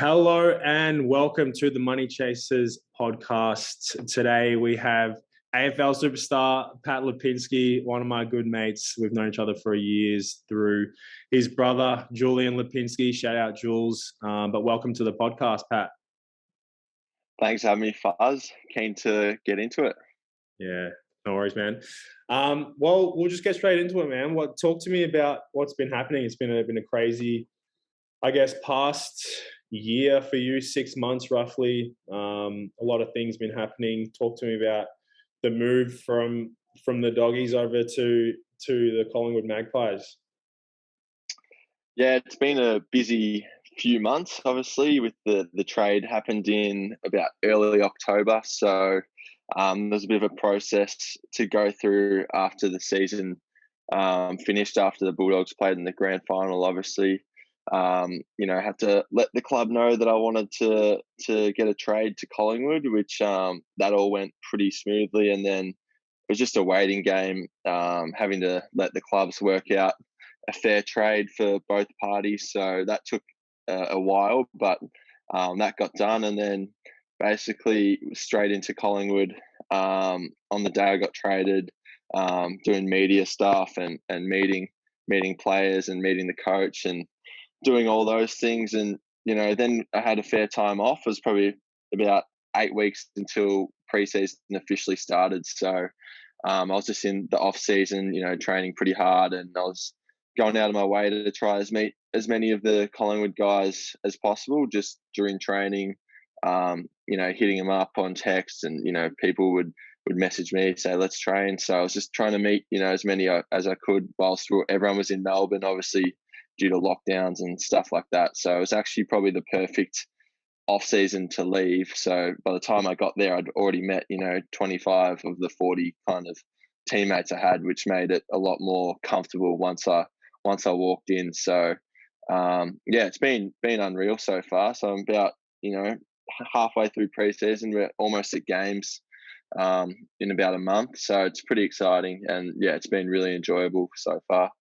Hello and welcome to the Money Chasers podcast. Today we have AFL superstar Pat Lipinski, one of my good mates. We've known each other for years through his brother, Julian Lipinski. Shout out, Jules. But welcome to the podcast, Pat. Thanks for having me, Fuzz. Keen to get into it. Yeah, no worries, man. Well, we'll just get straight into it, man. Talk to me about what's been happening. It's been a crazy, I guess, past year for you, 6 months roughly. A lot of things been happening. Talk to me about the move from the Doggies over to the Collingwood Magpies. Yeah, it's been a busy few months, obviously, with the trade happened in about early October. So there's a bit of a process to go through after the season finished, after the Bulldogs played in the grand final, obviously. Had to let the club know that I wanted to get a trade to Collingwood, which that all went pretty smoothly. And then it was just a waiting game, having to let the clubs work out a fair trade for both parties. So that took a while, but that got done. And then basically straight into Collingwood on the day I got traded, doing media stuff and meeting players and meeting the coach and doing all those things. And, then I had a fair time off. It was probably about 8 weeks until preseason officially started. So I was just in the off season, training pretty hard, and I was going out of my way to try meet as many of the Collingwood guys as possible just during training, hitting them up on text, and, people would message me, say, let's train. So I was just trying to meet, as many as I could whilst everyone was in Melbourne, obviously, due to lockdowns and stuff like that. So it was actually probably the perfect off season to leave. So by the time I got there, I'd already met, 25 of the 40 kind of teammates I had, which made it a lot more comfortable once I walked in. So it's been unreal so far. So I'm about, halfway through preseason. We're almost at games in about a month. So it's pretty exciting, and it's been really enjoyable so far.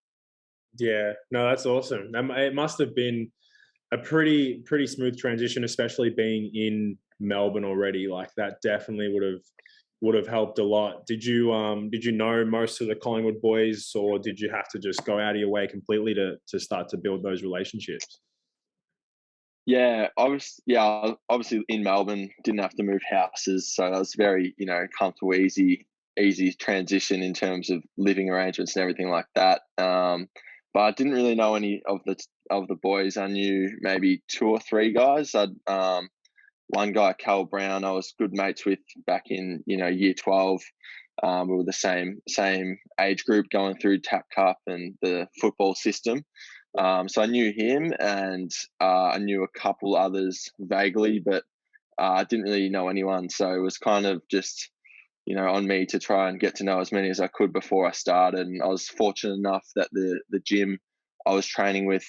Yeah, no, that's awesome. It must have been a pretty smooth transition, especially being in Melbourne already. Like that definitely would have helped a lot. Did you know most of the Collingwood boys, or did you have to just go out of your way completely to start to build those relationships? Yeah, obviously in Melbourne, didn't have to move houses, so that was very, comfortable, easy transition in terms of living arrangements and everything like that. But I didn't really know any of the boys. I knew maybe 2 or 3 guys. One guy, Cal Brown, I was good mates with back in year 12. We were the same age group going through TAP Cup and the football system. So I knew him, and I knew a couple others vaguely, but I didn't really know anyone. So it was kind of just, on me to try and get to know as many as I could before I started. And I was fortunate enough that the gym I was training with,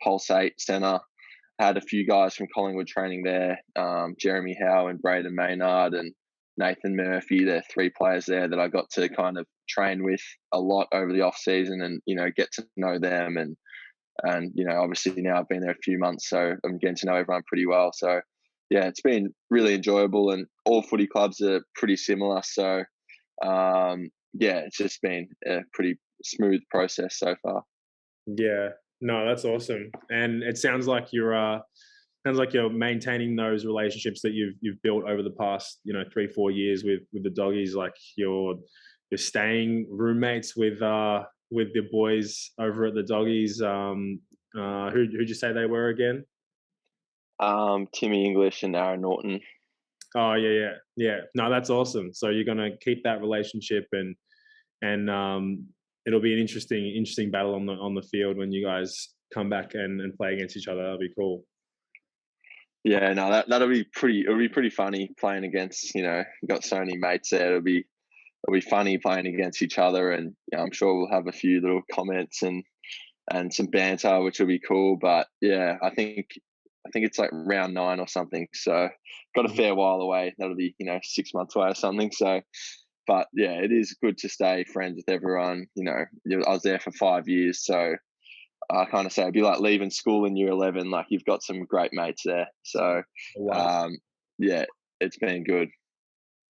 Pulsate Centre, had a few guys from Collingwood training there, Jeremy Howe and Braden Maynard and Nathan Murphy. They're 3 players there that I got to kind of train with a lot over the off season, and, get to know them. And obviously now I've been there a few months, so I'm getting to know everyone pretty well. So yeah, it's been really enjoyable, and all footy clubs are pretty similar. So it's just been a pretty smooth process so far. Yeah, no, that's awesome, and it sounds like you're maintaining those relationships that you've built over the past 3-4 years with the Doggies. Like you're staying roommates with the boys over at the Doggies. Who'd you say they were again? Timmy English and Aaron Norton. Oh yeah. No, that's awesome. So you're gonna keep that relationship, and it'll be an interesting battle on the field when you guys come back and play against each other. That'll be cool. Yeah, no, that'll be pretty funny playing against, got so many mates there. It'll be funny playing against each other, and I'm sure we'll have a few little comments and some banter, which will be cool. But yeah, I think it's like round 9 or something. So got a fair while away. That'll be 6 months away or something. So, but yeah, it is good to stay friends with everyone. I was there for 5 years, so I kind of say it'd be like leaving school in year 11. Like you've got some great mates there. So, Wow. um, yeah, it's been good.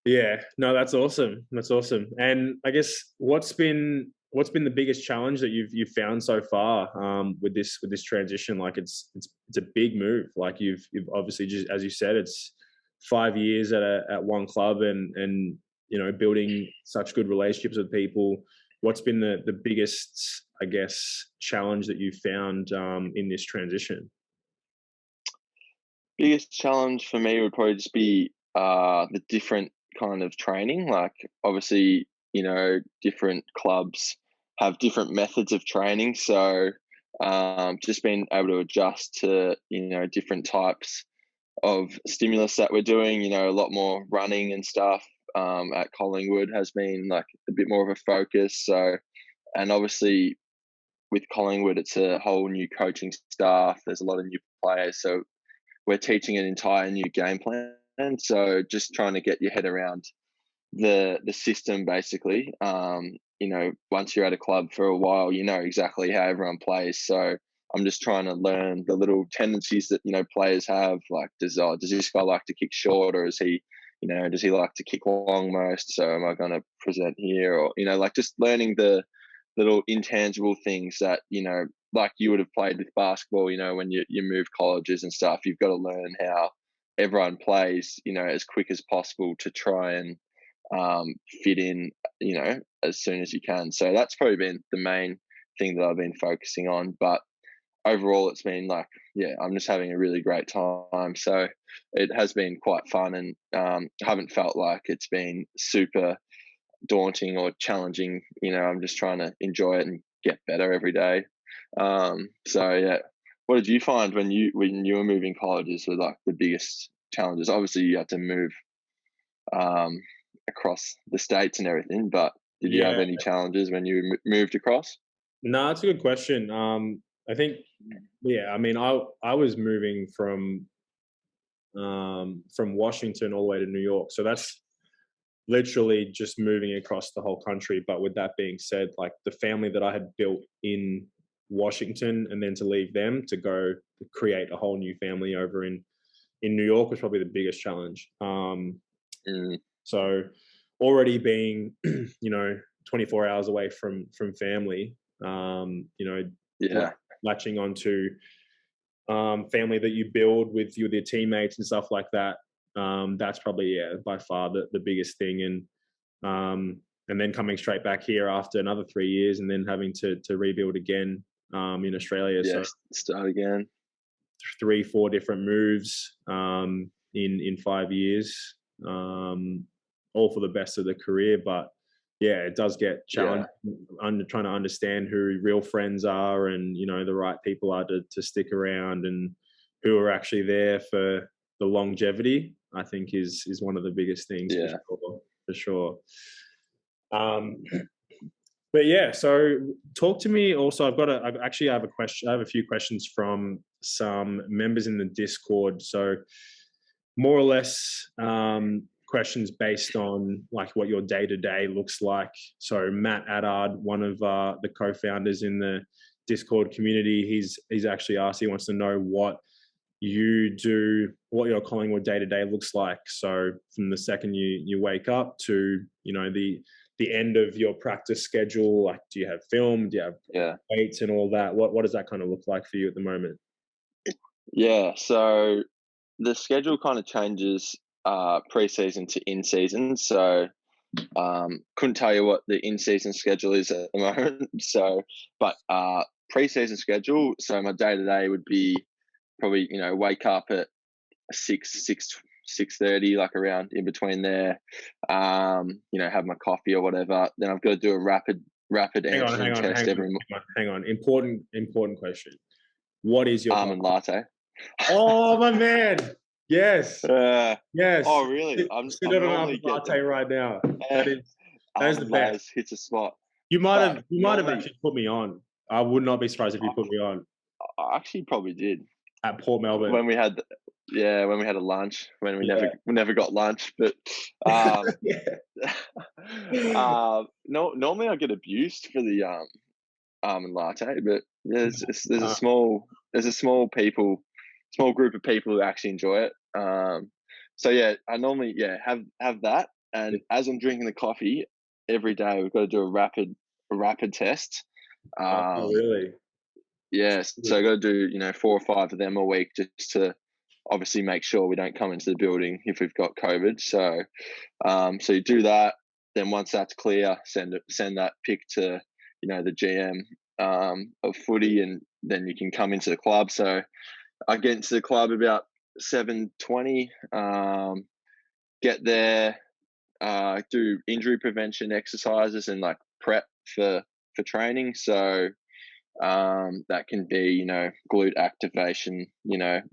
Yeah, no, that's awesome. That's awesome. And I guess what's been the biggest challenge that you've found so far with this transition? Like it's a big move. Like you've obviously, just as you said, it's 5 years at one club, and building such good relationships with people. What's been the biggest, I guess, challenge that you found in this transition? Biggest challenge for me would probably just be the different kind of training. Like obviously, different clubs have different methods of training. So just being able to adjust to different types of stimulus that we're doing. A lot more running and stuff at Collingwood has been like a bit more of a focus. So, and obviously with Collingwood, it's a whole new coaching staff. There's a lot of new players, so we're teaching an entire new game plan. So just trying to get your head around the system basically. Once you're at a club for a while, you know exactly how everyone plays. So I'm just trying to learn the little tendencies that players have. Like, does this guy like to kick short, or is he, does he like to kick long most? So am I going to present here, or like just learning the little intangible things that like you would have played with basketball. When you move colleges and stuff, you've got to learn how everyone plays. As quick as possible to try and fit in, as soon as you can. So that's probably been the main thing that I've been focusing on. But overall, it's been like, yeah, I'm just having a really great time. So it has been quite fun, and I haven't felt like it's been super daunting or challenging. I'm just trying to enjoy it and get better every day. So yeah, what did you find when you were moving colleges were like the biggest challenges? Obviously, you had to move um, across the states and everything, but did you have Yeah, any challenges when you moved across? no, that's a good question. I think, yeah, I mean, I was moving from Washington all the way to New York, so that's literally just moving across the whole country. But with that being said, like the family that I had built in Washington, and then to leave them to go create a whole new family over in New York was probably the biggest challenge. Mm, So already being 24 hours away from family, yeah, latching onto family that you build with your teammates and stuff like that. That's probably, yeah, by far the biggest thing. And then coming straight back here after another 3 years, and then having to rebuild again in Australia. So yes, start again. 3-4 different moves in 5 years, all for the best of the career. But yeah, it does get Yeah, challenging trying to understand who real friends are, and the right people are to stick around, and who are actually there for the longevity. I think is one of the biggest things for yeah, sure. For sure. Um, but yeah, so talk to me also. I have a question. I have a few questions from some members in the Discord. So more or less questions based on like what your day to day looks like. So Matt Addard, one of the co-founders in the Discord community, he's actually asked. He wants to know what you do, what your Collingwood day to day looks like. So from the second you wake up to the end of your practice schedule, like do you have film, do you have yeah, weights and all that? What does that kind of look like for you at the moment? yeah. So the schedule kind of changes pre-season to in-season. So couldn't tell you what the in-season schedule is at the moment. So, but pre-season schedule. So my day to day would be probably wake up at 6:30, like around in between there. Have my coffee or whatever. Then I've got to do a rapid Hang on, antigen test every hang on. Important question. What is your almond coffee? latte. Oh my man. Yes. Uh, Yes. oh really? Sit I'm on an normally almond get latte right now. uh, That is the almond best. layers hits a spot, You might but have normally actually put me on. I would not be surprised if you put I, me on I actually probably did at Port Melbourne. when we had when we had a lunch when Yeah. we never got lunch, but um Yeah. no, normally I get abused for the almond latte, but there's a Uh, small group of people who actually enjoy it. So yeah, I normally have that, and as I'm drinking the coffee every day, we've got to do a rapid test. oh, Um, really? yeah, so I got to do 4 or 5 of them a week just to obviously make sure we don't come into the building if we've got COVID. So so you do that. Then once that's clear, send that pic to the GM of footy, and then you can come into the club. So I get into the club about 7:20. Get there, do injury prevention exercises and like prep for training. So that can be glute activation,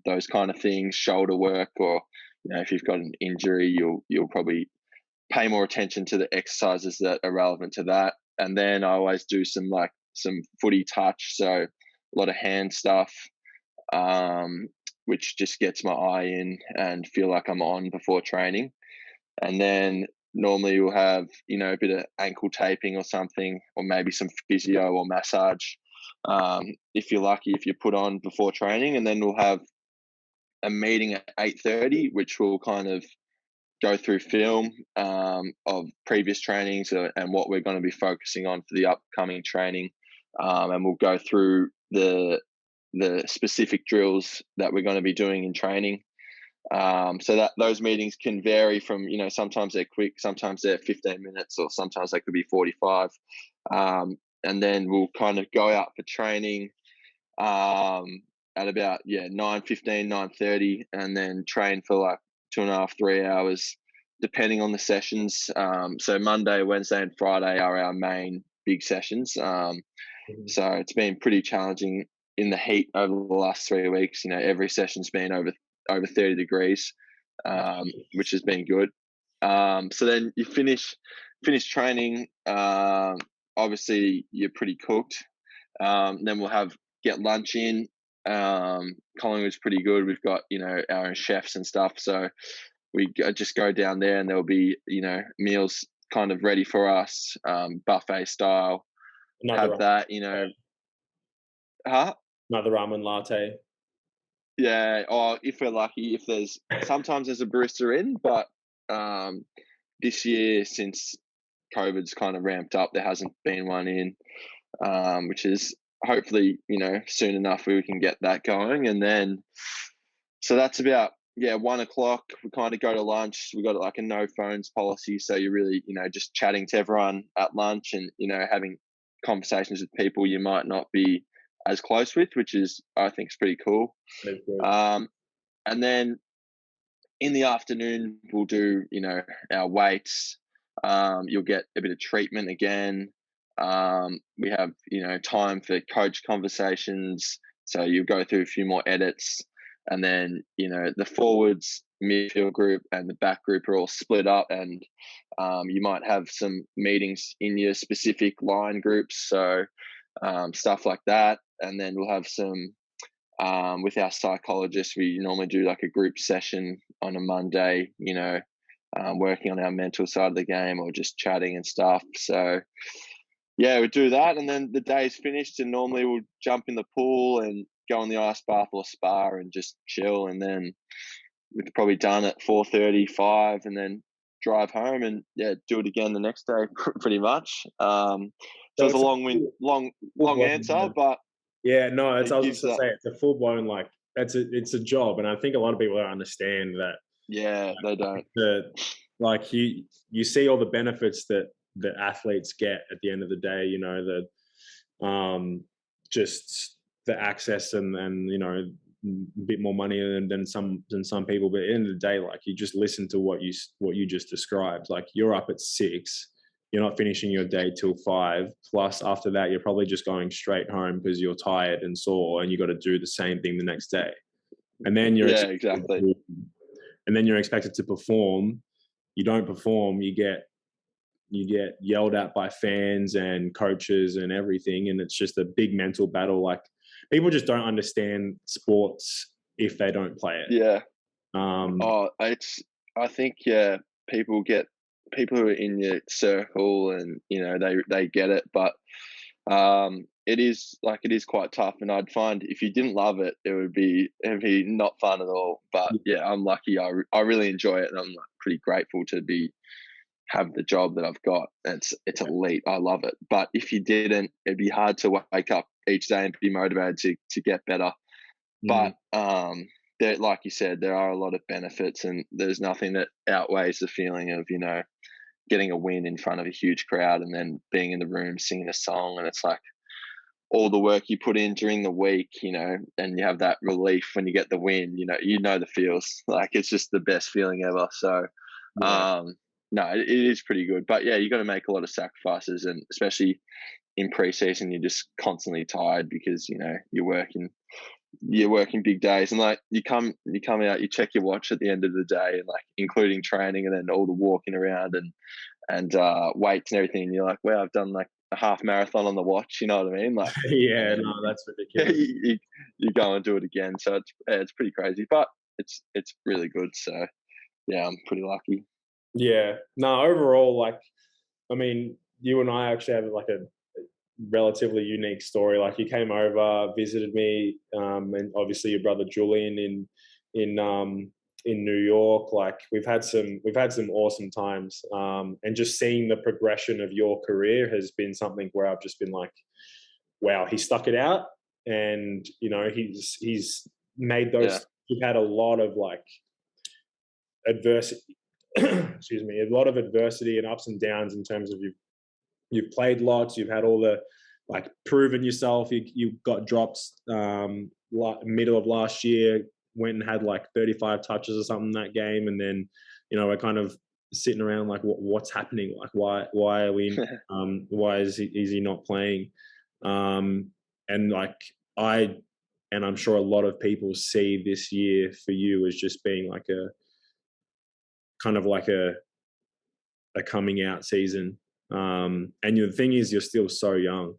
those kind of things, shoulder work, or if you've got an injury, you'll probably pay more attention to the exercises that are relevant to that. And then I always do some footy touch, so a lot of hand stuff, which just gets my eye in and feel like I'm on before training. And then normally we'll have a bit of ankle taping or something, or maybe some physio or massage, if you're lucky, if you put on before training. And then we'll have a meeting at 8:30, which will kind of go through film of previous trainings and what we're going to be focusing on for the upcoming training, and we'll go through the specific drills that we're going to be doing in training. So that those meetings can vary from sometimes they're quick, sometimes they're 15 minutes, or sometimes they could be 45. And then we'll kind of go out for training at about 9:15, 9:30, and then train for like 2.5, 3 hours, depending on the sessions. So Monday, Wednesday, and Friday are our main big sessions. So it's been pretty challenging in the heat over the last 3 weeks. Every session's been over 30 degrees, which has been good. So then you finish training. Obviously, you're pretty cooked. Then we'll get lunch in. Collingwood's pretty good. We've got our own chefs and stuff, so we just go down there, and there'll be meals kind of ready for us, buffet style. Another Have that, huh? another ramen latte. Yeah, or if we're lucky, sometimes there's a barista in, but this year, since COVID's kind of ramped up, there hasn't been one in, which is hopefully soon enough we can get that going. And then so that's about 1:00. We kind of go to lunch. We got like a no phones policy, so you're really just chatting to everyone at lunch, and having conversations with people you might not be as close with, which is I think is pretty cool. And then in the afternoon we'll do our weights. You'll get a bit of treatment again. We have time for coach conversations, so you'll go through a few more edits, and then the forwards, midfield group, and the back group are all split up, and you might have some meetings in your specific line groups, so stuff like that. And then we'll have some with our psychologist. We normally do like a group session on a Monday, working on our mental side of the game, or just chatting and stuff. So we do that, and then the day's finished, and normally we'll jump in the pool and go in the ice bath or spa and just chill. And then we're probably done at 4:30, 5, and then drive home and do it again the next day, pretty much. So it's a long answer, but yeah, no, I was just to that. say it's a full blown it's a job, and I think a lot of people don't understand that. Yeah, they don't. You see all the benefits that athletes get at the end of the day. Just the access and a bit more money than some people. But at the end of the day, like, you just listen to what you just described. Like, you're up at 6. You're not finishing your day till 5. Plus, after that, you're probably just going straight home because you're tired and sore, and you got to do the same thing the next day. And then exactly. And then you're expected to perform. You don't perform, you get yelled at by fans and coaches and everything, and it's just a big mental battle. Like, people just don't understand sports if they don't play it. Yeah. I think people who are in your circle, and they get it, but it is quite tough, and I'd find if you didn't love it, it'd be not fun at all. But yeah, I'm lucky. I really enjoy it, and I'm like, pretty grateful to have the job that I've got. It's elite. I love it. But if you didn't, it'd be hard to wake up each day and be motivated to get better. But there, like you said, there are a lot of benefits, and there's nothing that outweighs the feeling of getting a win in front of a huge crowd and then being in the room singing a song, and it's like all the work you put in during the week, and you have that relief when you get the win. The feels like it's just the best feeling ever. So no, it is pretty good. But yeah, you got to make a lot of sacrifices, and especially in preseason, you're just constantly tired because you're working big days, and like you come out, you check your watch at the end of the day, and like including training and then all the walking around and weights and everything, and you're like, wow, I've done like a half marathon on the watch. You know what I mean? Like, yeah, no, that's ridiculous. you go and do it again, so it's pretty crazy, but it's really good. So yeah, I'm pretty lucky. Yeah, no, overall, like, I mean, you and I actually have like a relatively unique story. Like, you came over, visited me, and obviously your brother Julian in New York. Like, we've had some awesome times, and just seeing the progression of your career has been something where I've just been like, wow, he stuck it out, and he's made those. Yeah. You've had a lot of like adversity. Excuse me, a lot of adversity and ups and downs in terms of you've played lots, you've had all the like proven yourself. You got dropped middle of last year, went and had like 35 touches or something that game, and then we're kind of sitting around like what's happening, like why are we why is he not playing, and like I'm sure a lot of people see this year for you as just being like a kind of like a coming out season. And the thing is, you're still so young.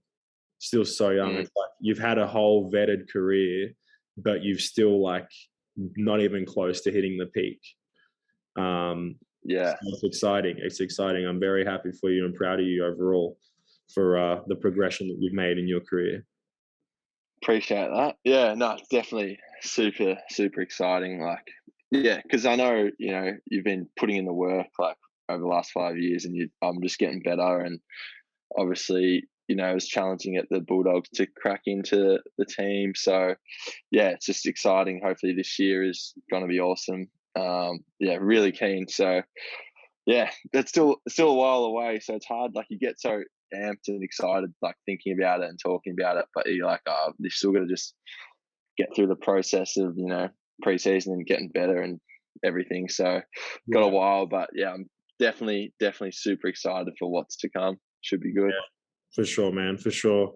It's like you've had a whole vetted career, but you've still like not even close to hitting the peak. Yeah, so it's exciting. I'm very happy for you and proud of you overall for the progression that you've made in your career. Appreciate that. Yeah, no, it's definitely super exciting. Like, yeah, because I know you've been putting in the work like over the last 5 years, and I'm just getting better. And obviously, it was challenging at the Bulldogs to crack into the team. So yeah, it's just exciting. Hopefully this year is going to be awesome. Yeah, really keen. So yeah, that's still a while away. So it's hard. Like, you get so amped and excited, like thinking about it and talking about it, but you're like, oh, you're still got to just get through the process of preseason and getting better and everything. So got a while, but yeah, I'm definitely super excited for what's to come. Should be good. Yeah, for sure, man, for sure.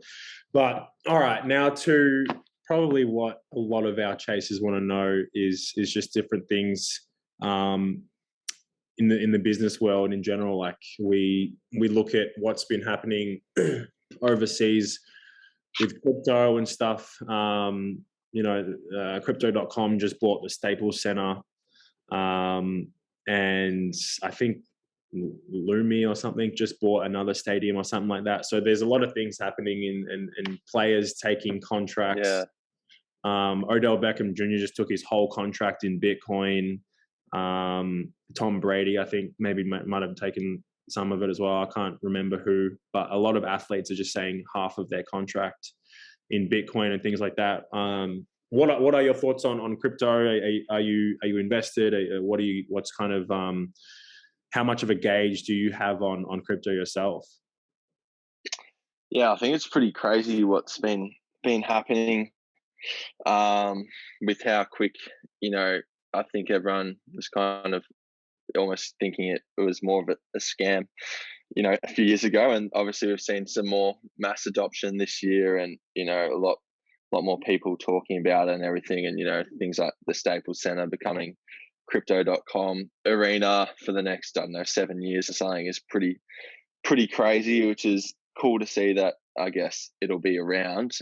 But all right, now to probably what a lot of our chasers want to know is just different things in the business world in general. Like, we look at what's been happening overseas with crypto and stuff. Crypto.com just bought the Staples Center, and I think Lumi or something just bought another stadium or something like that. So there's a lot of things happening and players taking contracts. Yeah. Odell Beckham Jr. just took his whole contract in Bitcoin. Tom Brady, I think, maybe might have taken some of it as well. I can't remember who, but a lot of athletes are just saying half of their contract in Bitcoin and things like that. What are your thoughts on crypto? Are you invested? What's kind of how much of a gauge do you have on crypto yourself? Yeah, I think it's pretty crazy what's been happening with how quick, I think everyone was kind of almost thinking it was more of a scam, a few years ago. And obviously we've seen some more mass adoption this year, and, a lot more people talking about it and everything. And, things like the Staples Center becoming crypto.com arena for the next, 7 years or something is pretty crazy, which is cool to see that. I guess it'll be around.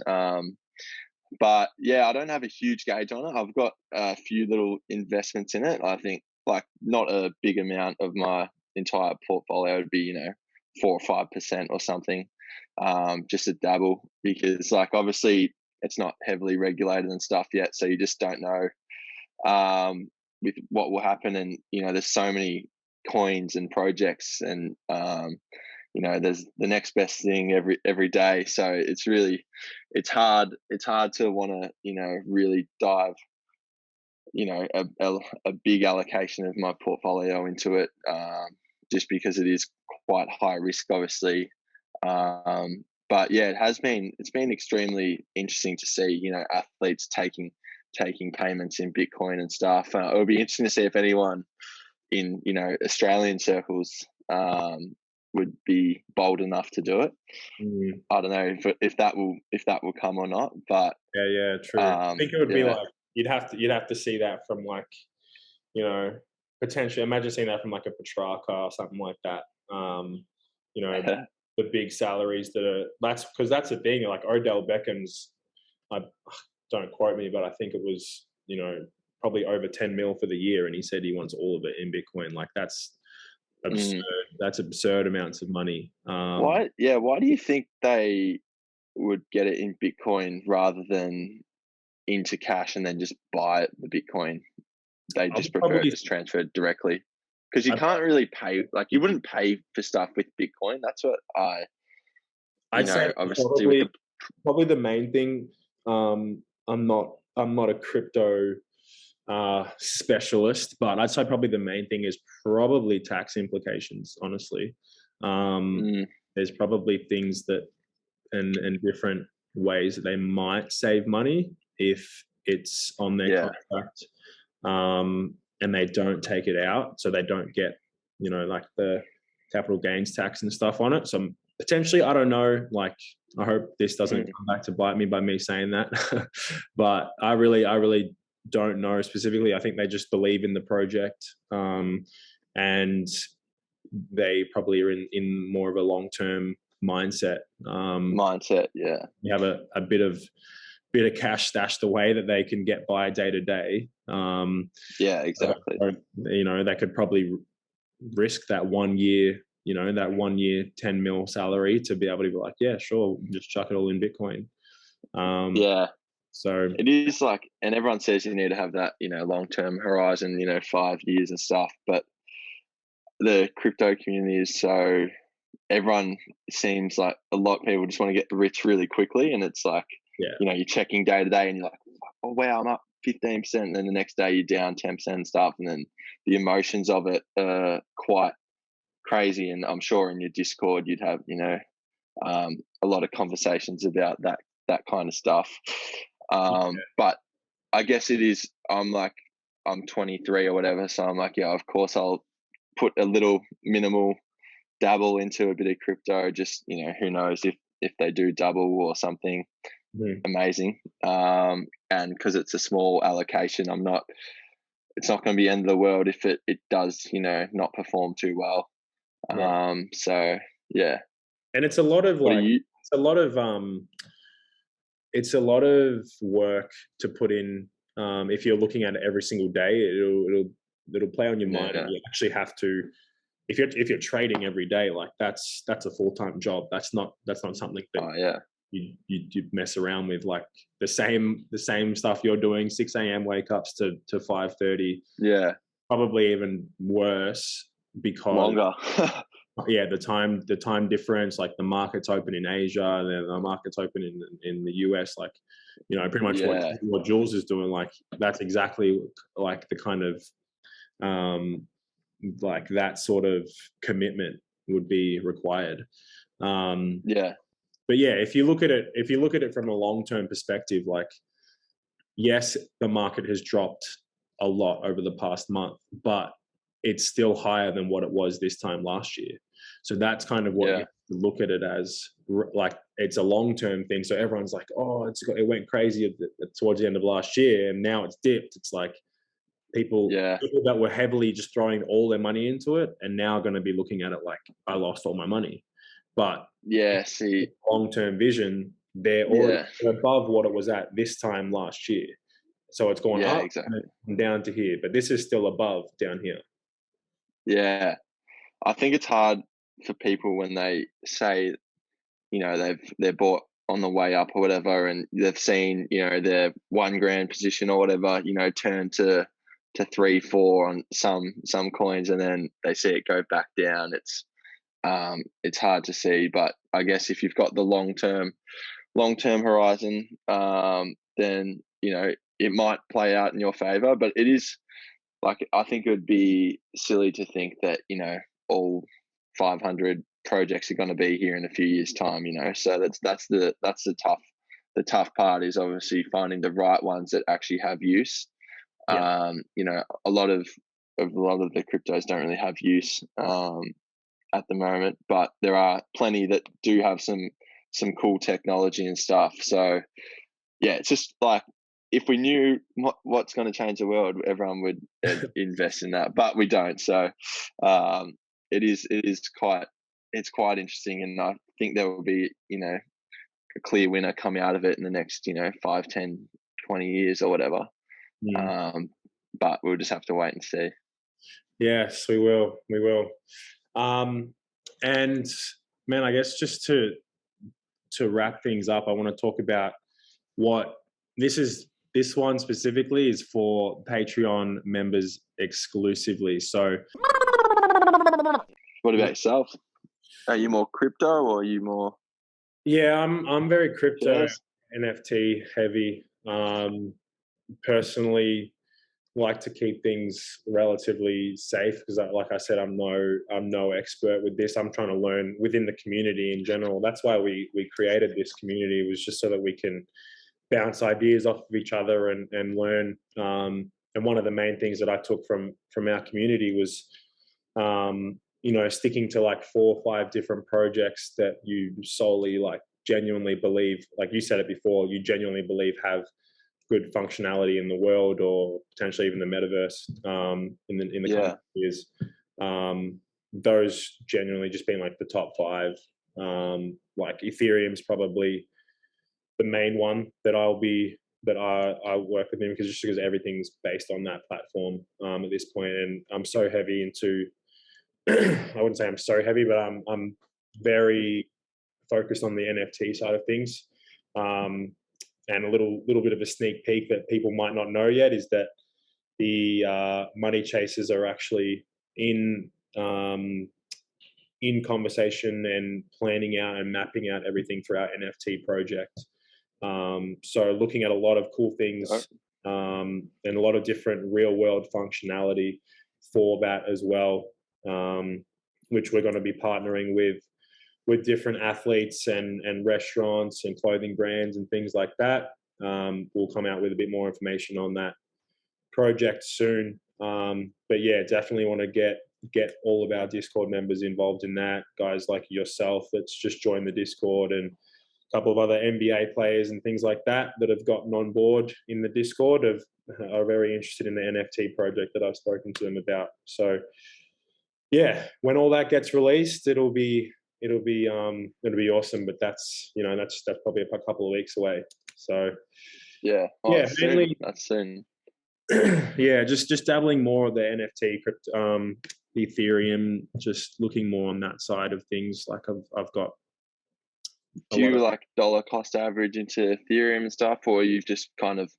But yeah, I don't have a huge gauge on it. I've got a few little investments in it. I think like not a big amount of my entire portfolio would be, 4 or 5% or something, just to dabble, because like obviously it's not heavily regulated and stuff yet, so you just don't know with what will happen. And there's so many coins and projects, and there's the next best thing every day. So it's hard to want to really dive a big allocation of my portfolio into it, just because it is quite high risk, obviously. But yeah, it's been extremely interesting to see athletes taking payments in Bitcoin and stuff. It'll be interesting to see if anyone in Australian circles would be bold enough to do it. I don't know if that will come or not, but yeah, true. I think it would be like you'd have to see that from like potentially, imagine seeing that from like a Petrarca or something like that. The big salaries that's because that's the thing. Like Odell Beckham's, don't quote me, but I think it was probably over 10 mil for the year, and he said he wants all of it in Bitcoin. Like that's absurd. That's absurd amounts of money. Why do you think they would get it in Bitcoin rather than into cash and then just buy the Bitcoin? They just prefer it just transferred directly, because you can't really pay, like you wouldn't pay for stuff with Bitcoin. That's what I'd say obviously probably the main thing. I'm not a crypto specialist, but I'd say probably the main thing is probably tax implications, honestly. There's probably things that and different ways that they might save money if it's on their contract, and they don't take it out, so they don't get like the capital gains tax and stuff on it. So potentially, I don't know, like I hope this doesn't come back to bite me by me saying that, but I really don't know specifically. I think they just believe in the project, and they probably are in more of a long-term mindset. Yeah. You have a bit of cash stashed away that they can get by day to day. Yeah, exactly. So, they could probably risk that 1 year, that 1 year 10 mil salary to be able to be like, yeah, sure, just chuck it all in Bitcoin. So it is like, and everyone says you need to have that, long-term horizon, 5 years and stuff, but the crypto community is so, everyone seems like a lot of people just want to get rich really quickly. And it's like, you're checking day to day and you're like, oh wow, I'm up 15%. And then the next day you're down 10% and stuff. And then the emotions of it are quite crazy. And I'm sure in your Discord, you'd have, a lot of conversations about that kind of stuff. But I guess it is, I'm 23 or whatever. So I'm like, yeah, of course I'll put a little minimal dabble into a bit of crypto. Just, who knows if they do double or something amazing. And because it's a small allocation, it's not going to be the end of the world if it does, not perform too well. So yeah. And it's a lot of it's a lot of work to put in. If you're looking at it every single day, it'll play on your mind, and you actually have to. If you're trading every day, like that's a full-time job. That's not something that you mess around with. Like the same stuff you're doing, 6 a.m. wake ups to 5:30. Yeah, probably even worse because longer. the time difference, like the market's open in Asia and then the market's open in the US, like pretty much what Jules is doing, like that's exactly like the kind of like that sort of commitment would be required. But yeah, if you look at it from a long-term perspective, like yes, the market has dropped a lot over the past month, but it's still higher than what it was this time last year. So that's kind of what you have to look at it as, like it's a long-term thing. So everyone's like, oh, it went crazy towards the end of last year and now it's dipped. It's like people that were heavily just throwing all their money into it and now going to be looking at it like I lost all my money. But long-term vision, they're already above what it was at this time last year. So it's gone up and down to here, but this is still above down here. Yeah, I think it's hard for people when they say, they're bought on the way up or whatever, and they've seen, their 1 grand position or whatever, turn to 3, 4 on some coins, and then they see it go back down. It's hard to see, but I guess if you've got the long term horizon, then it might play out in your favor. But it is, like, I think it would be silly to think that all 500 projects are going to be here in a few years' time. So that's the tough part, is obviously finding the right ones that actually have use. Yeah. A lot of the cryptos don't really have use at the moment, but there are plenty that do have some cool technology and stuff. So yeah, it's just like, if we knew what's going to change the world, everyone would invest in that, but we don't. So it's quite interesting, and I think there will be a clear winner come out of it in the next 5, 10, 20 years or whatever. But we'll just have to wait and see. Yes, we will. And man, I guess just to wrap things up, I want to talk about what this one specifically is for Patreon members exclusively. So what about yourself? Are you more crypto, or are you more? Yeah, I'm very crypto, shares? NFT heavy. Personally, like to keep things relatively safe, because, like I said, I'm no expert with this. I'm trying to learn within the community in general. That's why we created this community, was just so that we can bounce ideas off of each other and learn. And one of the main things that I took from our community was, sticking to like 4 or 5 different projects that you solely genuinely believe, like you said it before, you genuinely believe have good functionality in the world, or potentially even the metaverse in the coming years. Those genuinely just being like the top 5. Like Ethereum's probably the main one that I work with him, because everything's based on that platform at this point. And I'm so heavy into I wouldn't say I'm so heavy, but I'm very focused on the NFT side of things. And a little bit of a sneak peek that people might not know yet is that the money chasers are actually in conversation and planning out and mapping out everything for our NFT project. So looking at a lot of cool things and a lot of different real world functionality for that as well, which we're going to be partnering with different athletes and restaurants and clothing brands and things like that. We'll come out with a bit more information on that project soon. But yeah, definitely want to get all of our Discord members involved in that. Guys like yourself that's just joined the Discord, and a couple of other NBA players and things like that have gotten on board in the Discord, are very interested in the NFT project that I've spoken to them about. So yeah, when all that gets released, it'll be awesome. But that's probably a couple of weeks away. So yeah, mainly that's soon. Yeah, just dabbling more of the NFT, Ethereum, just looking more on that side of things. Like I've got. Do you like dollar cost average into Ethereum and stuff, or you've just kind of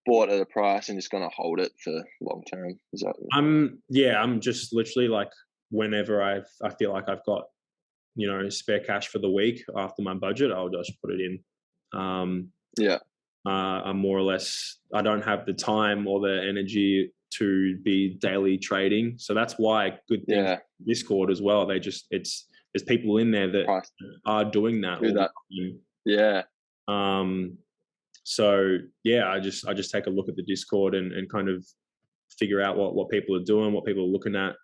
bought at a price and just going to hold it for long term? Is that? I'm just literally like, whenever I feel like I've got spare cash for the week after my budget, I'll just put it in. I'm more or less, I don't have the time or the energy to be daily trading, so that's why good things Discord as well. There's people in there that are doing that. So yeah, I just take a look at the Discord and kind of figure out what people are doing, what people are looking at,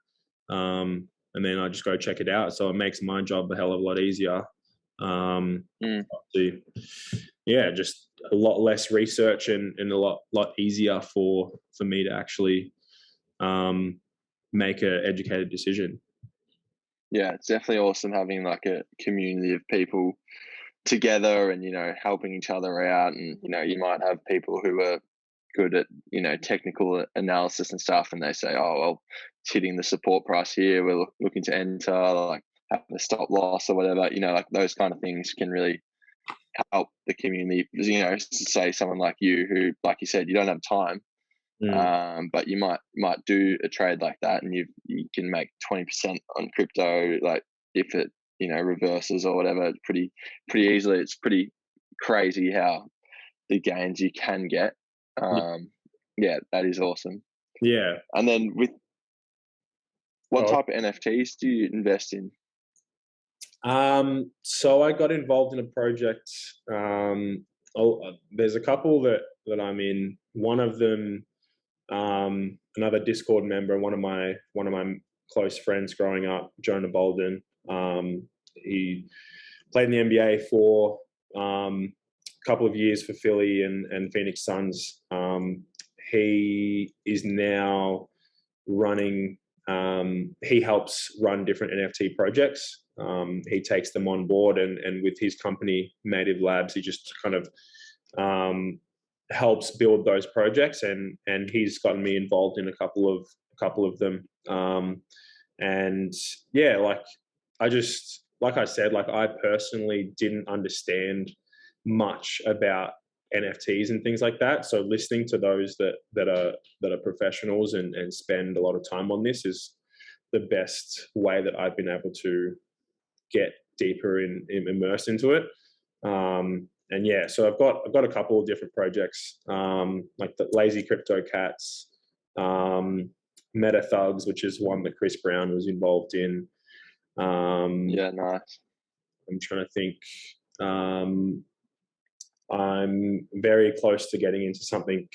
and then I just go check it out. So it makes my job a hell of a lot easier. Yeah, just a lot less research and a lot easier for me to actually make an educated decision. Yeah, it's definitely awesome having like a community of people together and helping each other out. And you might have people who are good at technical analysis and stuff, and they say, oh well, it's hitting the support price here, we're looking to enter, like have a stop loss or whatever. Like those kind of things can really help the community. Say someone like you who, like you said, you don't have time, but you might do a trade like that, and you can make 20% on crypto. Like if it reverses or whatever, pretty easily. It's pretty crazy how the gains you can get. Yeah, that is awesome. Yeah. And then with what type of NFTs do you invest in? So I got involved in a project. There's a couple that I'm in. One of them, another Discord member, one of my close friends growing up, Jonah Bolden. He played in the NBA for a couple of years for Philly and Phoenix Suns. He is now running. He helps run different NFT projects. He takes them on board, and with his company Native Labs, he just kind of helps build those projects, and he's gotten me involved in a couple of them. And yeah, like I said, I personally didn't understand much about NFTs and things like that. So listening to those that are professionals and spend a lot of time on this is the best way that I've been able to get deeper immersed into it. And yeah, so I've got a couple of different projects, like the Lazy Crypto Cats, Meta Thugs, which is one that Chris Brown was involved in. Yeah, nice. I'm trying to think. I'm very close to getting into something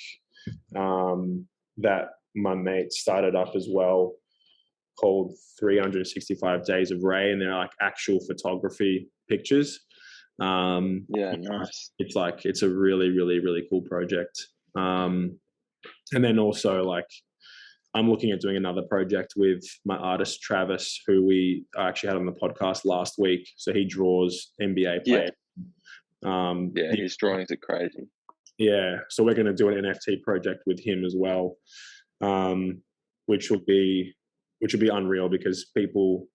that my mate started up as well, called 365 Days of Ray, and they're like actual photography pictures. Yeah, nice. It's a really, really, really cool project. And then also I'm looking at doing another project with my artist Travis, who we actually had on the podcast last week. So he draws NBA players. His drawings are crazy. Yeah, so we're going to do an NFT project with him as well, which will be unreal, because people,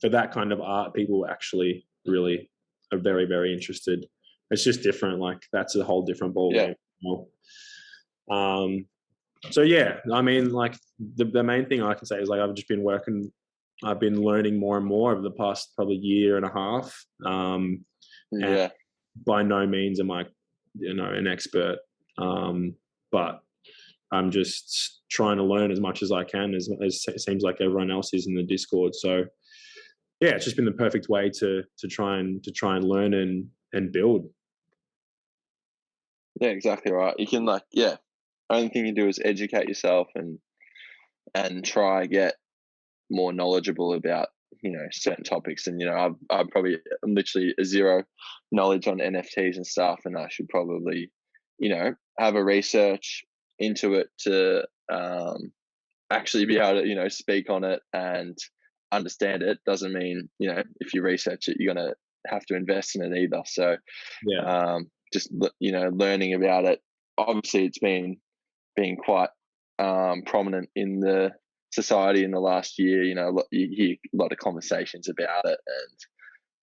for that kind of art, people actually really are very, very interested. It's just different. Like that's a whole different ballgame. So yeah, I mean, like the main thing I can say is I've been learning more and more over the past probably year and a half. And by no means am I, an expert, but I'm just trying to learn as much as I can, as it seems like everyone else is in the Discord. So yeah, it's just been the perfect way to try and learn and build. Yeah, exactly right. You can only thing you do is educate yourself and try get more knowledgeable about certain topics. And I'm literally a zero knowledge on NFTs and stuff, and I should probably have a research into it to actually be able to speak on it and understand it. Doesn't mean if you research it you're gonna have to invest in it either. So just learning about it. Obviously it's been quite prominent in the society in the last year. You hear a lot of conversations about it, and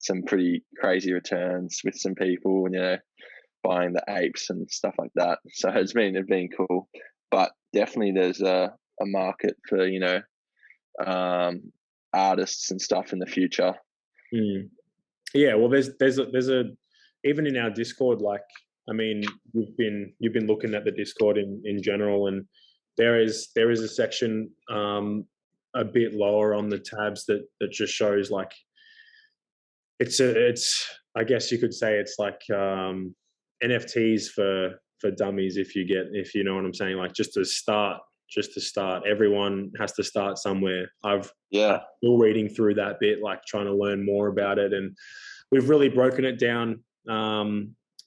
some pretty crazy returns with some people, buying the apes and stuff like that. So it's been cool, but definitely there's a market for artists and stuff in the future. Yeah, well, there's a even in our Discord, you've been looking at the Discord in general, and there is a section a bit lower on the tabs that just shows it's I guess you could say it's like NFTs for dummies, if you know what I'm saying. Just to start, everyone has to start somewhere. I'm still reading through that bit, trying to learn more about it, and we've really broken it down.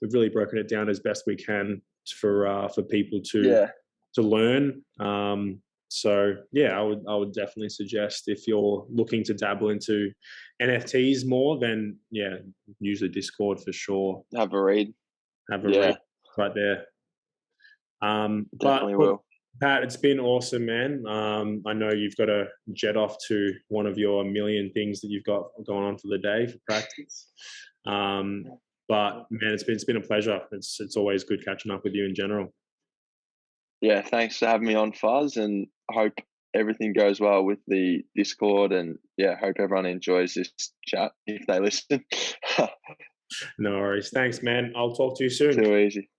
As best we can for people to learn. So yeah, I would definitely suggest, if you're looking to dabble into NFTs more, then use the Discord for sure. Have a read. Read right there. Definitely will. Pat, it's been awesome, man. I know you've got to jet off to one of your million things that you've got going on for the day for practice. Um, but man, it's been a pleasure. It's always good catching up with you in general. Yeah, thanks for having me on, Fuzz, and I hope everything goes well with the Discord. And yeah, hope everyone enjoys this chat if they listen. No worries. Thanks, man. I'll talk to you soon. Too easy.